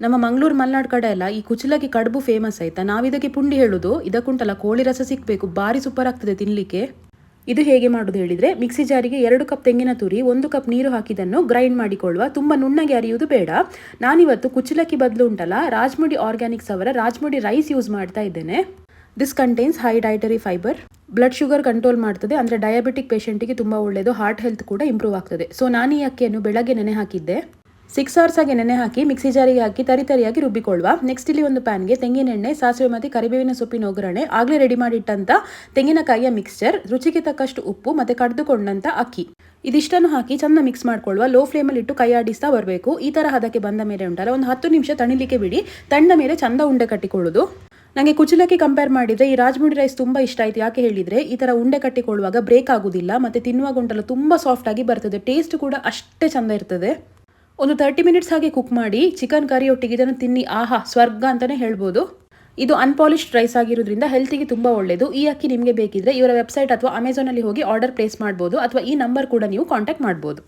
ನಮ್ಮ ಮಂಗಳೂರು ಮಲ್ನಾಡ್ ಕಡೆ ಎಲ್ಲ ಈ ಕುಚಲಕ್ಕಿ ಕಡುಬು ಫೇಮಸ್ ಆಯ್ತಾ. ನಾವಿದಕ್ಕೆ ಪುಂಡಿ ಹೇಳುದು, ಇದಕ್ಕುಂಟಲ್ಲ ಕೋಳಿ ರಸ ಸಿಕ್ಬೇಕು, ಭಾರಿ ಸೂಪರ್ ಆಗ್ತದೆ ತಿನ್ಲಿಕ್ಕೆ. ಇದು ಹೇಗೆ ಮಾಡೋದು ಹೇಳಿದ್ರೆ, ಮಿಕ್ಸಿ ಜಾರಿಗೆ 2 ಕಪ್ ತೆಂಗಿನ ತುರಿ, 1 ಕಪ್ ನೀರು ಹಾಕಿದನ್ನು ಗ್ರೈಂಡ್ ಮಾಡಿಕೊಳ್ಳುವ. ತುಂಬ ನುಣ್ಣಗೆ ಅರಿಯುವುದು ಬೇಡ. ನಾನಿವತ್ತು ಕುಚಲಕ್ಕಿ ಬದಲು ಉಂಟಲ್ಲ ರಾಜ್ಮುಡಿ ಆರ್ಗ್ಯಾನಿಕ್ಸ್ ಅವರ ರಾಜ್ಮುಡಿ ರೈಸ್ ಯೂಸ್ ಮಾಡ್ತಾ ಇದ್ದೇನೆ. This contains high dietary fibre. Blood sugar control ಮಾಡ್ತದೆ, ಅಂದರೆ ಡಯಾಬಿಟಿಕ್ ಪೇಷಂಟಿಗೆ ತುಂಬ ಒಳ್ಳೆಯದು. ಹಾರ್ಟ್ ಹೆಲ್ತ್ ಕೂಡ ಇಂಪ್ರೂವ್ ಆಗ್ತದೆ. ಸೊ ನಾನು ಈ ಅಕ್ಕಿಯನ್ನು ಬೆಳಗ್ಗೆ ನೆನೆ ಹಾಕಿದ್ದೆ. 6 hours ಆಗಿ ನೆನೆ ಹಾಕಿ ಮಿಕ್ಸಿ ಜಾರಿಗೆ ಹಾಕಿ ತರಿತರಿಯಾಗಿ ರುಬ್ಬಿಕೊಳ್ಳುವ. ನೆಕ್ಸ್ಟ್ ಇಲ್ಲಿ ಒಂದು ಪ್ಯಾನ್ಗೆ ತೆಂಗಿನೆಣ್ಣೆ, ಸಾಸಿವೆ ಮತ್ತು ಕರಿಬೇವಿನ ಸೊಪ್ಪಿನ ಒಗ್ಗರಣೆ, ಆಗಲೇ ರೆಡಿ ಮಾಡಿಟ್ಟಂತ ತೆಂಗಿನಕಾಯಿಯ ಮಿಕ್ಸ್ಚರ್, ರುಚಿಗೆ ತಕ್ಕಷ್ಟು ಉಪ್ಪು ಮತ್ತು ಕಡ್ದುಕೊಂಡಂತ ಅಕ್ಕಿ, ಇದಿಷ್ಟನ್ನು ಹಾಕಿ ಚೆಂದ ಮಿಕ್ಸ್ ಮಾಡ್ಕೊಳ್ಳುವ. ಲೋ ಫ್ಲೇಮಲ್ಲಿ ಇಟ್ಟು ಕೈ ಆಡಿಸ್ತಾ ಬರಬೇಕು. ಈ ಥರ ಹದಕ್ಕೆ ಬಂದ ಮೇಲೆ ಉಂಟಲ್ಲ ಒಂದು 10 ನಿಮಿಷ ತಣಿಲಿಕ್ಕೆ ಬಿಡಿ. ತಣ್ಣ ಮೇಲೆ ಚಂದ ಉಂಡೆ ಕಟ್ಟಿಕೊಳ್ಳೋದು. ನನಗೆ ಕುಚಲಕ್ಕಿ ಕಂಪೇರ್ ಮಾಡಿದರೆ ಈ ರಾಜ್ಮುಡಿ ರೈಸ್ ತುಂಬ ಇಷ್ಟ ಆಯಿತು. ಯಾಕೆ ಹೇಳಿದರೆ ಈ ಥರ ಉಂಡೆ ಕಟ್ಟಿಕೊಳ್ಳುವಾಗ ಬ್ರೇಕ್ ಆಗೋದಿಲ್ಲ ಮತ್ತು ತಿನ್ನುವಾಗ ಉಂಟಲ್ಲ ತುಂಬ ಸಾಫ್ಟಾಗಿ ಬರ್ತದೆ. ಟೇಸ್ಟ್ ಕೂಡ ಅಷ್ಟೇ ಚೆಂದ ಇರ್ತದೆ. ಒಂದು 30 ಮಿನಿಟ್ಸ್ ಹಾಗೆ ಕುಕ್ ಮಾಡಿ ಚಿಕನ್ ಕರಿ ಒಟ್ಟಿಗೆ ಇದನ್ನು ತಿನ್ನಿ, ಆಹಾ ಸ್ವರ್ಗ ಅಂತಲೇ ಹೇಳ್ಬೋದು. ಇದು ಅನ್ಪಾಲಿಶ್ಡ್ ರೈಸ್ ಆಗಿರೋದ್ರಿಂದ ಹೆಲ್ತಿಗೆ ತುಂಬ ಒಳ್ಳೆಯದು. ಈ ಅಕ್ಕಿ ನಿಮಗೆ ಬೇಕಿದ್ರೆ ಇವರ ವೆಬ್ಸೈಟ್ ಅಥವಾ ಅಮೆಝಾನಲ್ಲಿ ಹೋಗಿ ಆರ್ಡರ್ ಪ್ಲೇಸ್ ಮಾಡ್ಬೋದು, ಅಥವಾ ಈ ನಂಬರ್ ಕೂಡ ನೀವು ಕಾಂಟ್ಯಾಕ್ಟ್ ಮಾಡ್ಬೋದು.